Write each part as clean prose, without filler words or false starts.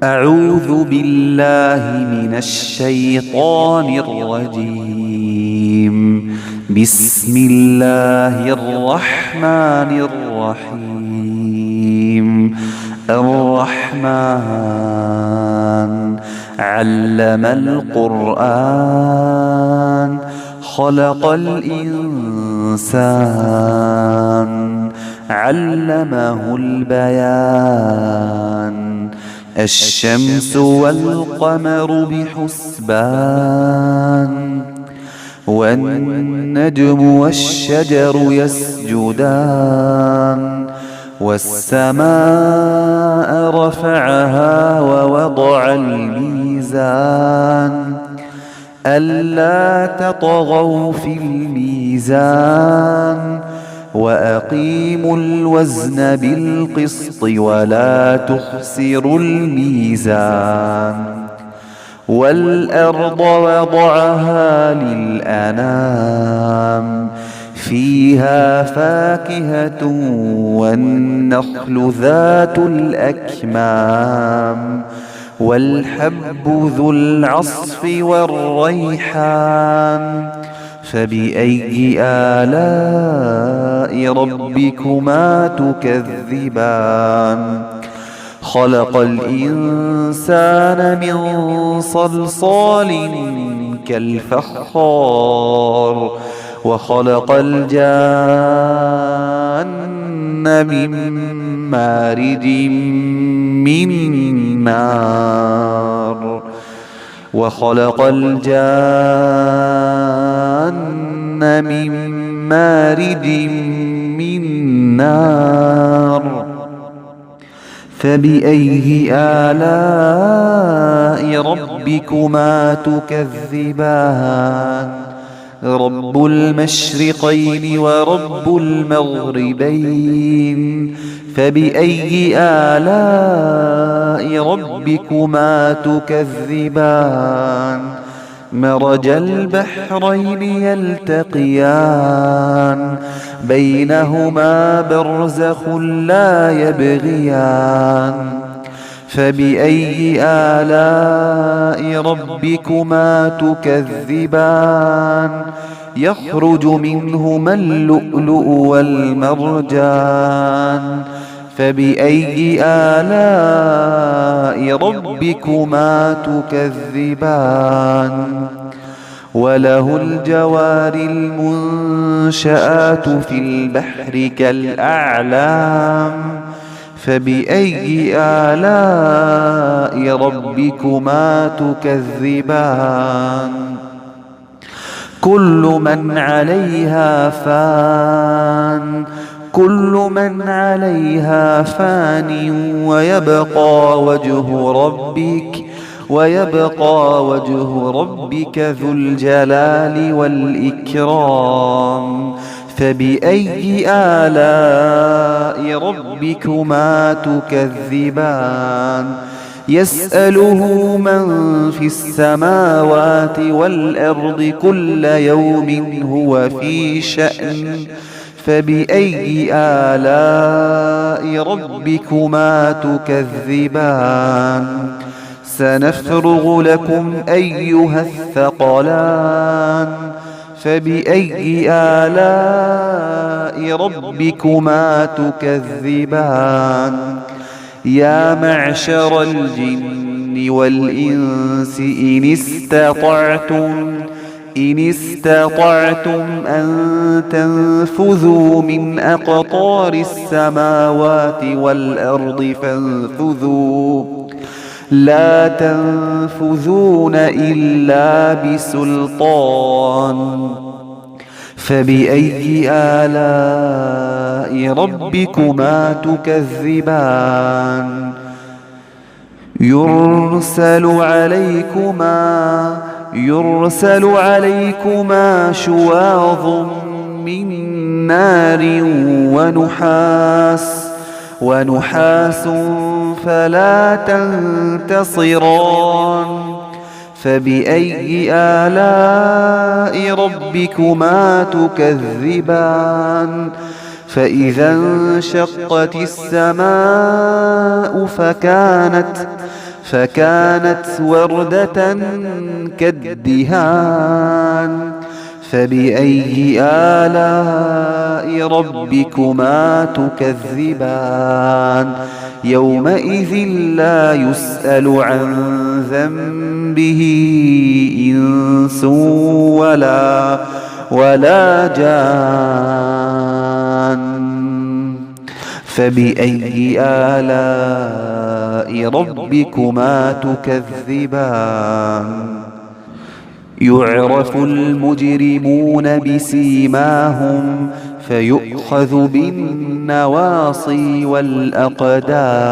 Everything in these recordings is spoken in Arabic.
أعوذ بالله من الشيطان الرجيم. بسم الله الرحمن الرحيم. الرحمن علم القرآن خلق الإنسان علمه البيان. الشمس والقمر بحسبان والنجم والشجر يسجدان. والسماء رفعها ووضع الميزان ألا تطغوا في الميزان وأقيموا الوزن بالقسط ولا تخسروا الميزان. والأرض وضعها للأنام فيها فاكهة والنخل ذات الأكمام والحب ذو العصف والريحان. فبأي آلاء ربكما تكذبان؟ خلق الإنسان من صلصال كالفخار وخلق الجان من مارج من نار وخلق الجان من مارج من نار. فبأي آلاء ربكما تكذبان؟ رب المشرقين ورب المغربين. فبأي آلاء ربكما تكذبان؟ مرج البحرين يلتقيان بينهما برزخ لا يبغيان. فبأي آلاء ربكما تكذبان؟ يخرج منهما اللؤلؤ والمرجان. فبأي آلاء ربكما تكذبان؟ وله الجوار المنشآت في البحر كالأعلام. فبأي آلاء ربكما تكذبان؟ كل من عليها فان ويبقى وجه ربك ذو الجلال والإكرام. فبأي آلاء ربكما تكذبان؟ يسأله من في السماوات والأرض كل يوم هو في شأن. فبأي آلاء ربكما تكذبان؟ سنفرغ لكم أيها الثقلان. فبأي آلاء ربكما تكذبان؟ يا معشر الجن والإنس إن استطعتم أن تنفذوا من أقطار السماوات والأرض فانفذوا لا تنفذون إلا بسلطان. فبأي آلاء ربكما تكذبان؟ يرسل عليكما شواظ من نار ونحاس فلا تنتصران. فبأي آلاء ربكما تكذبان؟ فإذا انشقت السماء فكانت وردة كالدهان فبأي آلاء ربكما تكذبان يومئذ لا يسأل عن ذنبه إنس ولا جان فبأي آلاء ربكما تكذبان يعرف المجرمون بسيماهم فيؤخذ بالنواصي والأقدام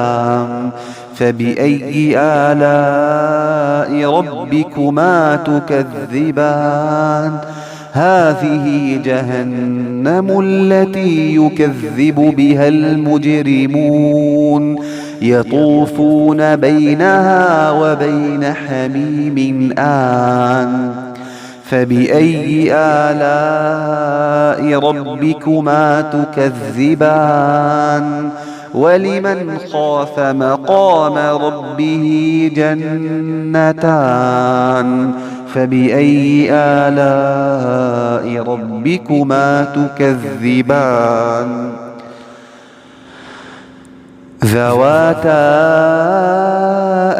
فبأي آلاء ربكما تكذبان هذه جهنم التي يكذب بها المجرمون يطوفون بينها وبين حميم آن فبأي آلاء ربكما تكذبان ولمن خاف مقام ربه جنتان فبأي آلاء ربكما تكذبان ذواتا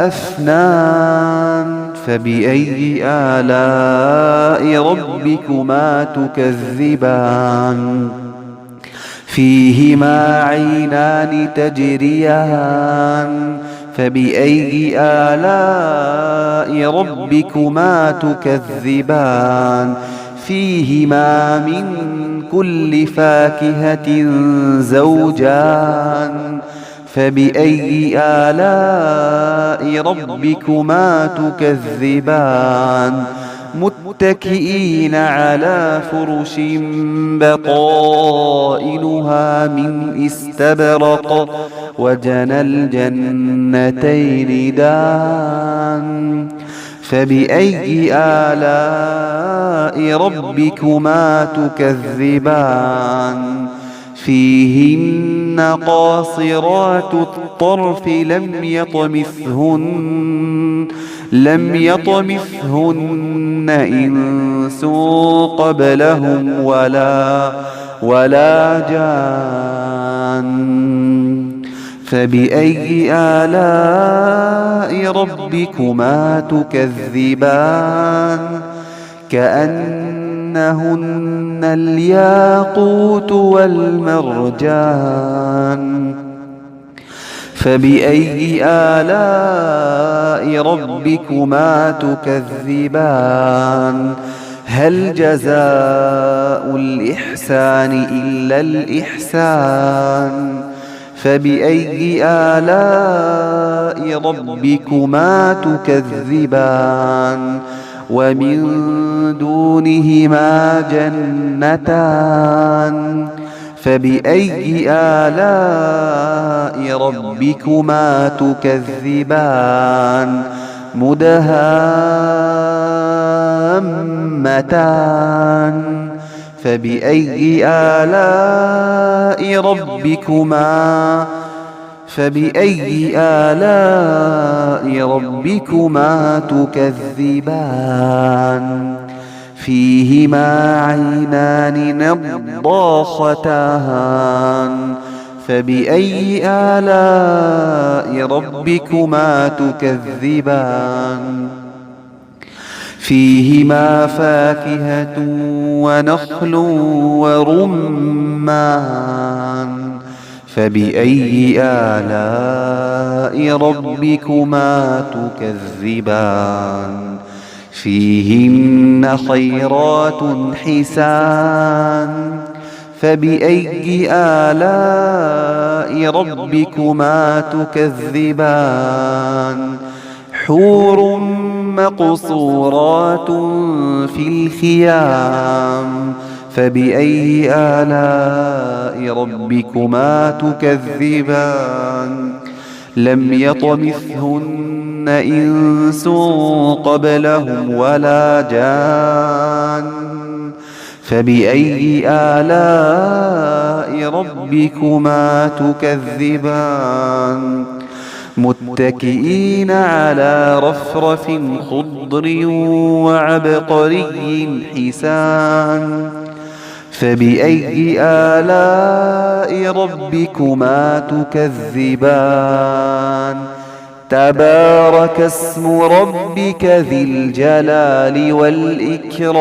أفنان فبأي آلاء ربكما تكذبان فيهما عينان تجريان فبأي آلاء ربكما تكذبان فيهما من كل فاكهة زوجان فبأي آلاء ربكما تكذبان متكئين على فرش بطائنها من استبرق وجنى الجنتين دان فبأي آلاء ربكما تكذبان فيهن قاصرات الطرف لم يطمثهن إنس قبلهم ولا جان فبأي آلاء ربكما تكذبان كأنهن الياقوت والمرجان فبأي آلاء ربكما تكذبان هل جزاء الإحسان إلا الإحسان فبأي آلاء ربكما تكذبان ومن دونهما جنتان فبأي آلاء ربكما تكذبان مدهامتان فبأي آلاء ربكما تكذبان فيهما عينان نضاختان فبأي آلاء ربكما تكذبان فيهما فاكهة ونخل ورمان فبأي آلاء ربكما تكذبان فيهن خيرات حسان فبأي آلاء ربكما تكذبان حور مقصورات في الخيام فبأي آلاء ربكما تكذبان لم يطمثهن إنس قبلهم ولا جان فبأي آلاء ربكما تكذبان متكئين على رفرف خضر وعبقري حسان فبأي آلاء ربكما تكذبان تبارك اسم ربك ذي الجلال والإكرام